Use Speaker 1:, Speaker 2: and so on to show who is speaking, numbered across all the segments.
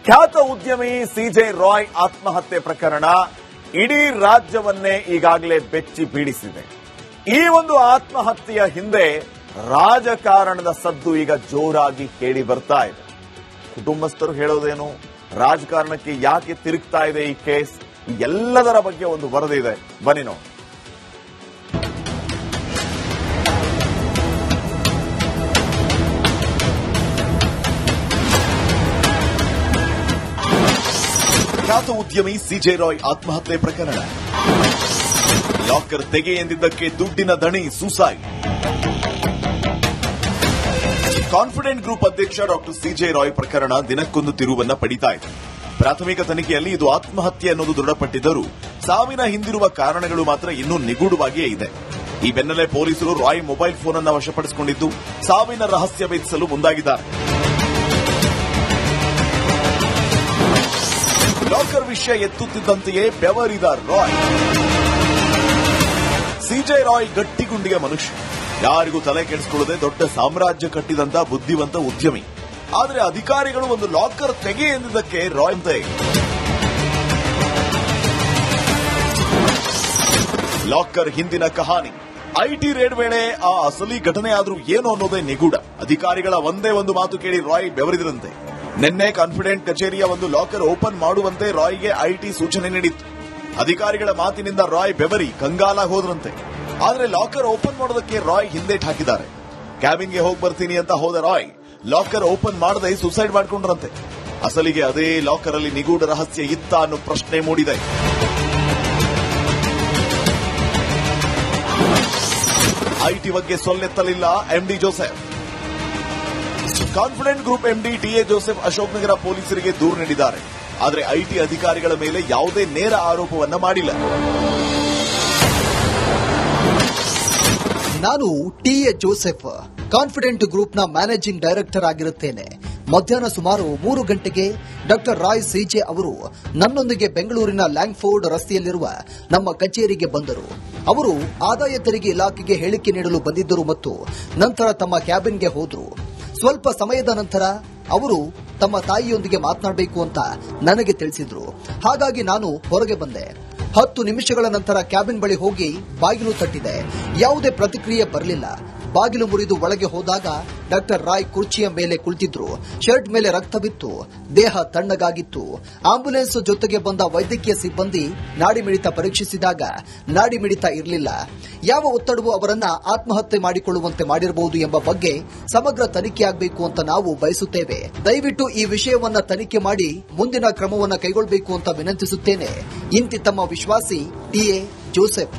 Speaker 1: ಖ್ಯಾತ ಉದ್ಯಮಿ ಸಿಜೆ ರಾಯ್ ಆತ್ಮಹತ್ಯೆ ಪ್ರಕರಣ ಇಡೀ ರಾಜ್ಯವನ್ನೇ ಈಗಾಗಲೇ ಬೆಚ್ಚಿ ಬೀಳಿಸಿದೆ. ಈ ಒಂದು ಆತ್ಮಹತ್ಯೆಯ ಹಿಂದೆ ರಾಜಕಾರಣದ ಸದ್ದು ಈಗ ಜೋರಾಗಿ ಕೇಳಿ ಬರ್ತಾ ಇದೆ. ಕುಟುಂಬಸ್ಥರು ಹೇಳೋದೇನು, ರಾಜಕಾರಣಕ್ಕೆ ಯಾಕೆ ತಿರುಗ್ತಾ ಇದೆ ಈ ಕೇಸ್, ಎಲ್ಲದರ ಬಗ್ಗೆ ಒಂದು ವರದಿ ಇದೆ, ಬನ್ನಿ ನೋಡಿ. ಖ್ಯಾತ ಉದ್ಯಮಿ ಸಿಜೆ ರಾಯ್ ಆತ್ಮಹತ್ಯೆ ಪ್ರಕರಣ. ಲಾಕರ್ ತೆಗೆ ಎಂದಿದ್ದಕ್ಕೆ ದುಡ್ಡಿನ ದಣಿ ಸೂಸೈಡ್. ಕಾನ್ಫಿಡೆಂಟ್ ಗ್ರೂಪ್ ಅಧ್ಯಕ್ಷ ಡಾಕ್ಟರ್ ಸಿಜೆ ರಾಯ್ ಪ್ರಕರಣ ದಿನಕ್ಕೊಂದು ತಿರುವನ್ನ ಪಡಿತಾ ಇದೆ. ಪ್ರಾಥಮಿಕ ತನಿಖೆಯಲ್ಲಿ ಇದು ಆತ್ಮಹತ್ಯೆ ಅನ್ನೋದು ದೃಢಪಟ್ಟಿದ್ದರೂ ಸಾವಿನ ಹಿಂದಿರುವ ಕಾರಣಗಳು ಮಾತ್ರ ಇನ್ನೂ ನಿಗೂಢವಾಗಿಯೇ ಇದೆ. ಈ ಬೆನ್ನಲ್ಲೇ ಪೊಲೀಸರು ರಾಯ್ ಮೊಬೈಲ್ ಫೋನ್ ಅನ್ನು ವಶಪಡಿಸಿಕೊಂಡಿದ್ದು ಸಾವಿನ ರಹಸ್ಯ ಭೇದಿಸಲು ಮುಂದಾಗಿದ್ದಾರೆ. ಲಾಕರ್ ವಿಷಯ ಎತ್ತುತ್ತಿದ್ದಂತೆಯೇ ಬೆವರಿದ ರಾಯ್. ಸಿಜೆ ರಾಯ್ ಗಟ್ಟಿಗುಂಡಿಗೆ ಮನುಷ್ಯ, ಯಾರಿಗೂ ತಲೆ ಕೆಡಿಸಿಕೊಳ್ಳದೆ ದೊಡ್ಡ ಸಾಮ್ರಾಜ್ಯ ಕಟ್ಟಿದಂತ ಬುದ್ಧಿವಂತ ಉದ್ಯಮಿ. ಆದರೆ ಅಧಿಕಾರಿಗಳು ಒಂದು ಲಾಕರ್ ತೆಗೆ ಎಂದಿದ್ದಕ್ಕೆ ರಾಯ್ ಲಾಕರ್ ಹಿಂದಿನ ಕಹಾನಿ. ಐಟಿ ರೇಡ್ ವೇಳೆ ಆ ಅಸಲಿ ಘಟನೆ ಆದ್ರೂ ಏನು ಅನ್ನೋದೇ ನಿಗೂಢ. ಅಧಿಕಾರಿಗಳ ಒಂದೇ ಒಂದು ಮಾತು ಕೇಳಿ ರಾಯ್ ಬೆವರಿದ್ರಂತೆ. ನಿನ್ನೆ ಕಾನ್ಫಿಡೆಂಟ್ ಕಚೇರಿಯ ಒಂದು ಲಾಕರ್ ಓಪನ್ ಮಾಡುವಂತೆ ರಾಯ್ಗೆ ಐಟಿ ಸೂಚನೆ ನೀಡಿತ್ತು. ಅಧಿಕಾರಿಗಳ ಮಾತಿನಿಂದ ರಾಯ್ ಬೆವರಿ ಕಂಗಾಲಾಗಿ ಹೋದ್ರಂತೆ. ಆದರೆ ಲಾಕರ್ ಓಪನ್ ಮಾಡೋದಕ್ಕೆ ರಾಯ್ ಹಿಂದೇಟ್ ಹಾಕಿದ್ದಾರೆ. ಕ್ಯಾಬಿನ್ಗೆ ಹೋಗಿ ಬರ್ತೀನಿ ಅಂತ ಹೋದ ರಾಯ್ ಲಾಕರ್ ಓಪನ್ ಮಾಡದೆ ಸೂಸೈಡ್ ಮಾಡಿಕೊಂಡ್ರಂತೆ. ಅಸಲಿಗೆ ಅದೇ ಲಾಕರ್ ಅಲ್ಲಿ ನಿಗೂಢ ರಹಸ್ಯ ಇತ್ತ ಅನ್ನೋ ಪ್ರಶ್ನೆ ಮೂಡಿದೆ. ಐಟಿ ಬಗ್ಗೆ ಸೊಲ್ಲೆತ್ತಲಿಲ್ಲ MD Joseph. Confident group MD TA Joseph Ashok Nagar ಪೊಲೀಸರಿಗೆ ದೂರು ನೀಡಿದ್ದಾರೆ. ಆದರೆ ಐಟಿ ಅಧಿಕಾರಿಗಳ ಮೇಲೆ ಯಾವುದೇ ನೇರ ಆರೋಪವನ್ನ ಮಾಡಿಲ್ಲ.
Speaker 2: ನಾನು ಟಿಎ ಜೋಸೆಫ್, ಕಾನ್ಫಿಡೆಂಟ್ ಗ್ರೂಪ್ನ ಮ್ಯಾನೇಜಿಂಗ್ ಡೈರೆಕ್ಟರ್ ಆಗಿರುತ್ತೇನೆ. ಮಧ್ಯಾಹ್ನ ಸುಮಾರು 3 ಗಂಟೆಗೆ ಡಾಕ್ಟರ್ ರಾಯ್ ಸಿಜೆ ಅವರು ನನ್ನೊಂದಿಗೆ ಬೆಂಗಳೂರಿನ ಲ್ಯಾಂಗ್ಫೋರ್ಡ್ ರಸ್ತೆಯಲ್ಲಿರುವ ನಮ್ಮ ಕಚೇರಿಗೆ ಬಂದರು. ಅವರು ಆದಾಯ ತೆರಿಗೆ ಇಲಾಖೆಗೆ ಹೇಳಿಕೆ ನೀಡಲು ಬಂದಿದ್ದರು ಮತ್ತು ನಂತರ ತಮ್ಮ ಕ್ಯಾಬಿನ್ಗೆ ಹೋದರು. ಸ್ವಲ್ಪ ಸಮಯದ ನಂತರ ಅವರು ತಮ್ಮ ತಾಯಿಯೊಂದಿಗೆ ಮಾತನಾಡಬೇಕು ಅಂತ ನನಗೆ ತಿಳಿಸಿದ್ರು. ಹಾಗಾಗಿ ನಾನು ಹೊರಗೆ ಬಂದೆ. 10 ನಿಮಿಷಗಳ ನಂತರ ಕ್ಯಾಬಿನ್ ಬಳಿ ಹೋಗಿ ಬಾಗಿಲು ತಟ್ಟಿದೆ. ಯಾವುದೇ ಪ್ರತಿಕ್ರಿಯೆ ಬರಲಿಲ್ಲ. ಬಾಗಿಲು ಮುರಿದು ಒಳಗೆ ಹೋದಾಗ ಡಾಕ್ಟರ್ ರಾಯ್ ಕುರ್ಚಿಯ ಮೇಲೆ ಕುಳಿತಿದ್ರು. ಶರ್ಟ್ ಮೇಲೆ ರಕ್ತವಿತ್ತು. ದೇಹ ತಣ್ಣಗಾಗಿತ್ತು. ಆಂಬ್ಯುಲೆನ್ಸ್ ಜೊತೆಗೆ ಬಂದ ವೈದ್ಯಕೀಯ ಸಿಬ್ಬಂದಿ ನಾಡಿ ಮಿಡಿತ ಪರೀಕ್ಷಿಸಿದಾಗ ನಾಡಿ ಮಿಡಿತ ಇರಲಿಲ್ಲ. ಯಾವ ಒತ್ತಡವೂ ಅವರನ್ನ ಆತ್ಮಹತ್ಯೆ ಮಾಡಿಕೊಳ್ಳುವಂತೆ ಮಾಡಿರಬಹುದು ಎಂಬ ಬಗ್ಗೆ ಸಮಗ್ರ ತನಿಖೆಯಾಗಬೇಕು ಅಂತ ನಾವು ಬಯಸುತ್ತೇವೆ. ದಯವಿಟ್ಟು ಈ ವಿಷಯವನ್ನ ತನಿಖೆ ಮಾಡಿ ಮುಂದಿನ ಕ್ರಮವನ್ನು ಕೈಗೊಳ್ಳಬೇಕು ಅಂತ ವಿನಂತಿಸುತ್ತೇನೆ. ಇಂತಿ ತಮ್ಮ ವಿಶ್ವಾಸಿ ಟಿಎ ಜೋಸೆಫ್.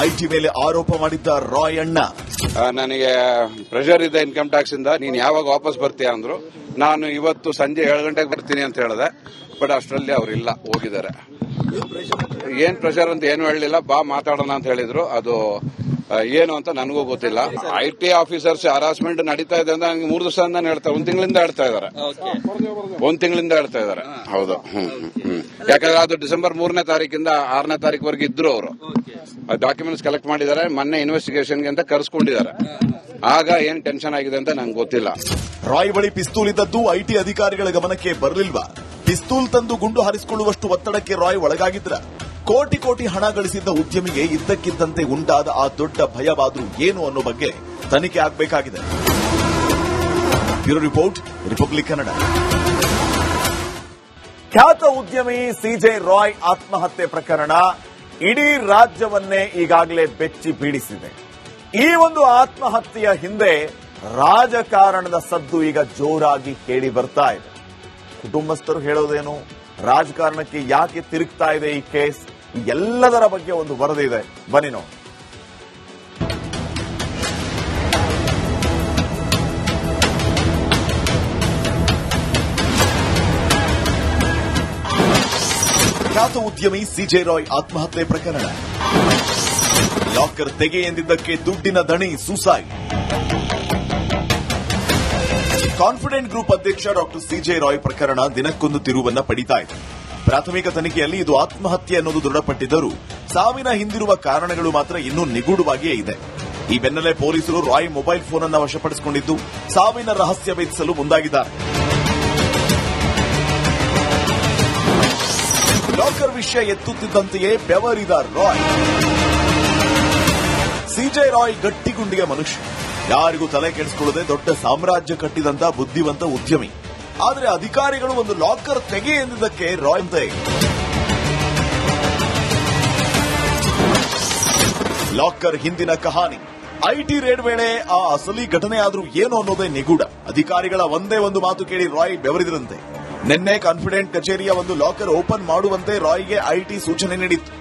Speaker 1: ಐಟಿ ಮೇಲೆ ಆರೋಪ ಮಾಡಿದ್ದ ರಾಯ್ ಅಣ್ಣ,
Speaker 3: ನನಗೆ ಪ್ರೆಷರ್ ಇದೆ ಇನ್ಕಮ್ ಟ್ಯಾಕ್ಸ್ ಇಂದ, ನೀನು ಯಾವಾಗ ವಾಪಸ್ ಬರ್ತೀಯ ಅಂದ್ರು. ನಾನು ಇವತ್ತು ಸಂಜೆ 7 ಗಂಟೆಗೆ ಬರ್ತೀನಿ ಅಂತ ಹೇಳಿದೆ. ಬಟ್ ಅಷ್ಟರಲ್ಲಿ ಅವರಿಲ್ಲ, ಹೋಗಿದ್ದಾರೆ. ಏನ್ ಪ್ರೆಷರ್ ಅಂತ ಏನು ಹೇಳಲಿಲ್ಲ. ಬಾ ಮಾತಾಡೋಣ ಅಂತ ಹೇಳಿದ್ರು. ಅದು ಏನು ಅಂತ ನನಗೂ ಗೊತ್ತಿಲ್ಲ. ಐಟಿ ಆಫೀಸರ್ಸ್ ಹರಾಸ್ಮೆಂಟ್ ನಡೀತಾ ಇದೆ ಅಂತ ನನಗೆ 3 ದಿವಸದಿಂದ ಹೇಳ್ತಾರೆ. 1 ತಿಂಗಳಿಂದ ಹೇಳ್ತಾ ಇದ್ದಾರೆ. 1 ತಿಂಗಳಿಂದ ಹೇಳ್ತಾ ಇದ್ದಾರೆ. ಹೌದು. ಯಾಕಂದ್ರೆ ಅದು ಡಿಸೆಂಬರ್ 3ನೇ ತಾರೀಕಿಂದ 6ನೇ ತಾರೀಕುವರೆಗೆ ಇದ್ರು. ಅವರು ಡಾಕ್ಯುಮೆಂಟ್ಸ್ ಕಲೆಕ್ಟ್ ಮಾಡಿದ್ದಾರೆ. ಮೊನ್ನೆ ಇನ್ವೆಸ್ಟಿಗೇಷನ್ಗೆ ಅಂತ ಕರೆಸ್ಕೊಂಡಿದ್ದಾರೆ. ಆಗ ಏನ್ ಟೆನ್ಷನ್ ಆಗಿದೆ ಅಂತ ನಂಗೆ ಗೊತ್ತಿಲ್ಲ.
Speaker 1: ರಾಯ್ ಬಳಿ ಪಿಸ್ತೂಲ್ ಇದ್ದದ್ದು ಐಟಿ ಅಧಿಕಾರಿಗಳ ಗಮನಕ್ಕೆ ಬರಲಿಲ್ವಾ? ಪಿಸ್ತೂಲ್ ತಂದು ಗುಂಡು ಹಾರಿಸಿಕೊಳ್ಳುವಷ್ಟು ಒತ್ತಡಕ್ಕೆ ರಾಯ್ ಒಳಗಾಗಿದ್ರ? ಕೋಟಿ ಕೋಟಿ ಹಣ ಗಳಿಸಿದ್ದ ಉದ್ಯಮಿಗೆ ಇದ್ದಕ್ಕಿದ್ದಂತೆ ಉಂಟಾದ ಆ ದೊಡ್ಡ ಭಯವಾದ್ರೂ ಏನು ಅನ್ನೋ ಬಗ್ಗೆ ತನಿಖೆ ಆಗಬೇಕಾಗಿದೆ. Bureau report, republic Kannada. ಖ್ಯಾತ ಉದ್ಯಮಿ ಸಿಜೆ ರಾಯ್ ಆತ್ಮಹತ್ಯೆ ಪ್ರಕರಣ ಇಡೀ ರಾಜ್ಯವನ್ನೇ ಈಗಾಗಲೇ ಬೆಚ್ಚಿ ಬೀಳಿಸಿದೆ. ಈ ಒಂದು ಆತ್ಮಹತ್ಯೆಯ ಹಿಂದೆ ರಾಜಕಾರಣದ ಸದ್ದು ಈಗ ಜೋರಾಗಿ ಕೇಳಿ ಬರ್ತಾ ಇದೆ. ಕುಟುಂಬಸ್ಥರು ಹೇಳೋದೇನು, ರಾಜಕಾರಣಕ್ಕೆ ಯಾಕೆ ತಿರುಗ್ತಾ ಇದೆ ಈ ಕೇಸ್, ಎಲ್ಲದರ ಬಗ್ಗೆ ಒಂದು ವರದಿ ಇದೆ, ಬನ್ನಿ ನೋಡಿ. ಖ್ಯಾತ ಉದ್ಯಮಿ ಸಿಜೆ ರಾಯ್ ಆತ್ಮಹತ್ಯೆ ಪ್ರಕರಣ. ಲಾಕರ್ ತೆಗೆ ಎಂದಿದ್ದಕ್ಕೆ ದುಡ್ಡಿನ ದಣಿ ಸೂಸೈಡ್. ಕಾನ್ಫಿಡೆಂಟ್ ಗ್ರೂಪ್ ಅಧ್ಯಕ್ಷ ಡಾಕ್ಟರ್ ಸಿಜೆ ರಾಯ್ ಪ್ರಕರಣ ದಿನಕ್ಕೊಂದು ತಿರುವನ್ನ ಪಡಿತಾ ಇದೆ. ಪ್ರಾಥಮಿಕ ತನಿಖೆಯಲ್ಲಿ ಇದು ಆತ್ಮಹತ್ಯೆ ಅನ್ನೋದು ದೃಢಪಟ್ಟಿದ್ದರೂ ಸಾವಿನ ಹಿಂದಿರುವ ಕಾರಣಗಳು ಮಾತ್ರ ಇನ್ನೂ ನಿಗೂಢವಾಗಿಯೇ ಇದೆ. ಈ ಬೆನ್ನಲ್ಲೇ ಪೊಲೀಸರು ರಾಯ್ ಮೊಬೈಲ್ ಫೋನ್ ಅನ್ನು ವಶಪಡಿಸಿಕೊಂಡಿದ್ದು ಸಾವಿನ ರಹಸ್ಯ ಭೇದಿಸಲು ಮುಂದಾಗಿದ್ದಾರೆ. ಲಾಕರ್ ವಿಷಯ ಎತ್ತುತ್ತಿದ್ದಂತೆಯೇ ಬೆವರಿದ ರಾಯ್. ಸಿಜೆ ರಾಯ್ ಗಟ್ಟಿಗುಂಡಿಯ ಮನುಷ್ಯ, ಯಾರಿಗೂ ತಲೆ ಕೆಡಿಸಿಕೊಳ್ಳದೆ ದೊಡ್ಡ ಸಾಮ್ರಾಜ್ಯ ಕಟ್ಟಿದಂತ ಬುದ್ಧಿವಂತ ಉದ್ಯಮಿ. ಆದರೆ ಅಧಿಕಾರಿಗಳು ಒಂದು ಲಾಕರ್ ತೆಗೆ ಎಂದಿದ್ದಕ್ಕೆ ರಾಯ್ ಅಂತೆ. ಲಾಕರ್ ಹಿಂದಿನ ಕಹಾನಿ. ಐಟಿ ರೇಡ್ ವೇಳೆ ಆ ಅಸಲಿ ಘಟನೆ ಆದ್ರೂ ಏನು ಅನ್ನೋದೇ ನಿಗೂಢ. ಅಧಿಕಾರಿಗಳ ಒಂದೇ ಒಂದು ಮಾತು ಕೇಳಿ ರಾಯ್ ಬೆವರಿದ್ರಂತೆ. ನಿನ್ನೆ ಕಾನ್ಫಿಡೆಂಟ್ ಕಚೇರಿಯ ಒಂದು ಲಾಕರ್ ಓಪನ್ ಮಾಡುವಂತೆ ರಾಯ್ಗೆ ಐಟಿ ಸೂಚನೆ ನೀಡಿತ್ತು.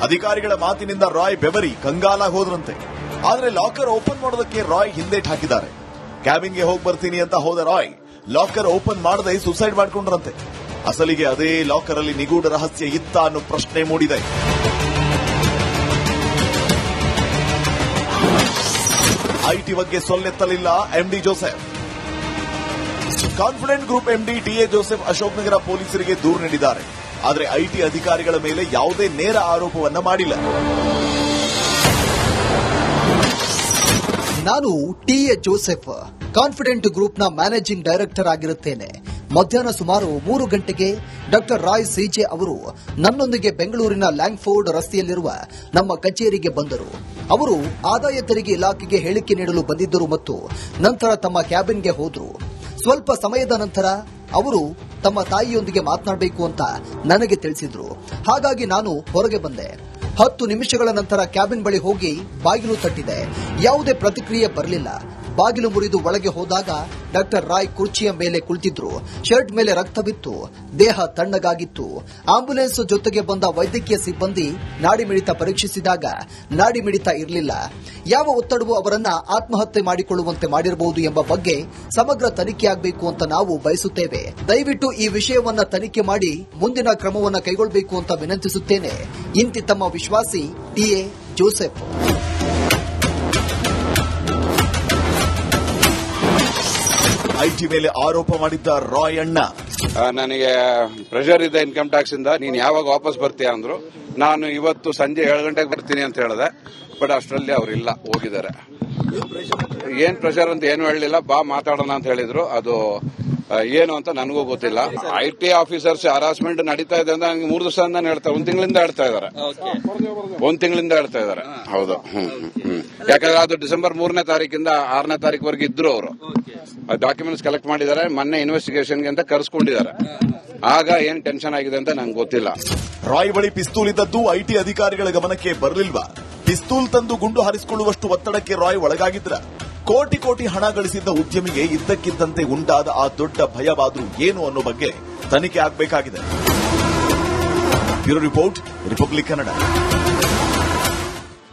Speaker 1: ಅಧಿಕಾರಿಗಳ ಮಾತಿನಿಂದ ರಾಯ್ ಬೆವರಿ ಕಂಗಾಲಾಗಿ ಹೋದ್ರಂತೆ. ಆದ್ರೆ ಲಾಕರ್ ಓಪನ್ ಮಾಡೋದಕ್ಕೆ ರಾಯ್ ಹಿಂದೇಟ್ ಹಾಕಿದ್ದಾರೆ. ಕ್ಯಾಬಿನ್ಗೆ ಹೋಗಿ ಬರ್ತೀನಿ ಅಂತ ಹೋದ ರಾಯ್ ಲಾಕರ್ ಓಪನ್ ಮಾಡದೆ ಸೂಸೈಡ್ ಮಾಡಿಕೊಂಡ್ರಂತೆ. ಅಸಲಿಗೆ ಅದೇ ಲಾಕರ್ ಅಲ್ಲಿ ನಿಗೂಢ ರಹಸ್ಯ ಇತ್ತ ಅನ್ನೋ ಪ್ರಶ್ನೆ ಮೂಡಿದೆ. ಐಟಿ ಬಗ್ಗೆ ಸೊಲ್ಲೆತ್ತಲಿಲ್ಲ MD Joseph. Confident group MD TA Joseph Ashok Nagar ಪೊಲೀಸರಿಗೆ ದೂರು ನೀಡಿದ್ದಾರೆ. ಆದರೆ ಐಟಿ ಅಧಿಕಾರಿಗಳ ಮೇಲೆ ಯಾವುದೇ ನೇರ ಆರೋಪವನ್ನ ಮಾಡಿಲ್ಲ.
Speaker 2: ನಾನು ಟಿಎ ಜೋಸೆಫ್ ಕಾನ್ಫಿಡೆಂಟ್ ಗ್ರೂಪ್ನ ಮ್ಯಾನೇಜಿಂಗ್ ಡೈರೆಕ್ಟರ್ ಆಗಿರುತ್ತೇನೆ. ಮಧ್ಯಾಹ್ನ ಸುಮಾರು 3 ಗಂಟೆಗೆ ಡಾಕ್ಟರ್ ರಾಯ್ ಸಿಜೆ ಅವರು ನನ್ನೊಂದಿಗೆ ಬೆಂಗಳೂರಿನ ಲ್ಯಾಂಗ್ಫೋರ್ಡ್ ರಸ್ತೆಯಲ್ಲಿರುವ ನಮ್ಮ ಕಚೇರಿಗೆ ಬಂದರು. ಅವರು ಆದಾಯ ತೆರಿಗೆ ಇಲಾಖೆಗೆ ಹೇಳಿಕೆ ನೀಡಲು ಬಂದಿದ್ದರು ಮತ್ತು ನಂತರ ತಮ್ಮ ಕ್ಯಾಬಿನ್ಗೆ ಹೋದರು. ಸ್ವಲ್ಪ ಸಮಯದ ನಂತರ ಅವರು ತಮ್ಮ ತಾಯಿಯೊಂದಿಗೆ ಮಾತನಾಡಬೇಕು ಅಂತ ನನಗೆ ತಿಳಿಸಿದ್ರು. ಹಾಗಾಗಿ ನಾನು ಹೊರಗೆ ಬಂದೆ. 10 ನಿಮಿಷಗಳ ನಂತರ ಕ್ಯಾಬಿನ್ ಬಳಿ ಹೋಗಿ ಬಾಗಿಲು ತಟ್ಟಿದೆ. ಯಾವುದೇ ಪ್ರತಿಕ್ರಿಯೆ ಬರಲಿಲ್ಲ. ಬಾಗಿಲು ಮುರಿದು ಒಳಗೆ ಹೋದಾಗ ಡಾಕ್ಟರ್ ರಾಯ್ ಕುರ್ಚಿಯ ಮೇಲೆ ಕುಳಿತಿದ್ರು. ಶರ್ಟ್ ಮೇಲೆ ರಕ್ತವಿತ್ತು. ದೇಹ ತಣ್ಣಗಾಗಿತ್ತು. ಆಂಬ್ಯುಲೆನ್ಸ್ ಜೊತೆಗೆ ಬಂದ ವೈದ್ಯಕೀಯ ಸಿಬ್ಬಂದಿ ನಾಡಿ ಮಿಡಿತ ಪರೀಕ್ಷಿಸಿದಾಗ ನಾಡಿ ಮಿಡಿತ ಇರಲಿಲ್ಲ. ಯಾವ ಒತ್ತಡವೂ ಅವರನ್ನ ಆತ್ಮಹತ್ಯೆ ಮಾಡಿಕೊಳ್ಳುವಂತೆ ಮಾಡಿರಬಹುದು ಎಂಬ ಬಗ್ಗೆ ಸಮಗ್ರ ತನಿಖೆಯಾಗಬೇಕು ಅಂತ ನಾವು ಬಯಸುತ್ತೇವೆ. ದಯವಿಟ್ಟು ಈ ವಿಷಯವನ್ನ ತನಿಖೆ ಮಾಡಿ ಮುಂದಿನ ಕ್ರಮವನ್ನು ಕೈಗೊಳ್ಳಬೇಕು ಅಂತ ವಿನಂತಿಸುತ್ತೇನೆ. ಇಂತಿ ತಮ್ಮ ವಿಶ್ವಾಸಿ ಟಿಎ ಜೋಸೆಫ್.
Speaker 1: ಐಟಿ ಮೇಲೆ ಆರೋಪ ಮಾಡಿದ್ದ ರಾಯ್ ಅಣ್ಣ.
Speaker 3: ನನಗೆ ಪ್ರೆಷರ್ ಇದೆ ಇನ್ಕಮ್ ಟ್ಯಾಕ್ಸ್ ಇಂದ, ನೀನು ಯಾವಾಗ ವಾಪಸ್ ಬರ್ತೀಯ ಅಂದ್ರು. ನಾನು ಇವತ್ತು ಸಂಜೆ 7 ಗಂಟೆಗೆ ಬರ್ತೀನಿ ಅಂತ ಹೇಳಿದೆ. ಬಟ್ ಅಷ್ಟರಲ್ಲಿ ಅವರಿಲ್ಲ, ಹೋಗಿದ್ದಾರೆ. ಏನ್ ಪ್ರೆಷರ್ ಅಂತ ಏನು ಹೇಳಲಿಲ್ಲ. ಬಾ ಮಾತಾಡೋಣ ಅಂತ ಹೇಳಿದ್ರು. ಅದು ಏನು ಅಂತ ನನಗೂ ಗೊತ್ತಿಲ್ಲ. ಐಟಿ ಆಫೀಸರ್ಸ್ ಹರಾಸ್ಮೆಂಟ್ ನಡೀತಾ ಇದೆ ಅಂತ ನನಗೆ 3 ದಿವಸದಿಂದ ಹೇಳ್ತಾರೆ. 1 ತಿಂಗಳಿಂದ ಹೇಳ್ತಾ ಇದ್ದಾರೆ. 1 ತಿಂಗಳಿಂದ ಹೇಳ್ತಾ ಇದ್ದಾರೆ. ಹೌದು. ಯಾಕಂದ್ರೆ ಅದು ಡಿಸೆಂಬರ್ 3ನೇ ತಾರೀಕಿಂದ 6ನೇ ತಾರೀಕುವರೆಗೆ ಇದ್ರು. ಅವರು ಡಾಕ್ಯುಮೆಂಟ್ಸ್ ಕಲೆಕ್ಟ್ ಮಾಡಿದ್ದಾರೆ. ಮೊನ್ನೆ ಇನ್ವೆಸ್ಟಿಗೇಷನ್ಗೆ ಅಂತ ಕರೆಸ್ಕೊಂಡಿದ್ದಾರೆ. ಆಗ ಏನ್ ಟೆನ್ಷನ್ ಆಗಿದೆ ಅಂತ ನಂಗೆ ಗೊತ್ತಿಲ್ಲ.
Speaker 1: ರಾಯ್ ಬಳಿ ಪಿಸ್ತೂಲ್ ಇದ್ದದ್ದು ಐಟಿ ಅಧಿಕಾರಿಗಳ ಗಮನಕ್ಕೆ ಬರಲಿಲ್ವಾ? ಪಿಸ್ತೂಲ್ ತಂದು ಗುಂಡು ಹಾರಿಸಿಕೊಳ್ಳುವಷ್ಟು ಒತ್ತಡಕ್ಕೆ ರಾಯ್ ಒಳಗಾಗಿದ್ರ? ಕೋಟಿ ಕೋಟಿ ಹಣ ಗಳಿಸಿದ್ದ ಉದ್ಯಮಿಗೆ ಇದ್ದಕ್ಕಿದ್ದಂತೆ ಉಂಟಾದ ಆ ದೊಡ್ಡ ಭಯವಾದ್ರೂ ಏನು ಅನ್ನೋ ಬಗ್ಗೆ ತನಿಖೆ ಆಗಬೇಕಾಗಿದೆ. Bureau report, republic Kannada.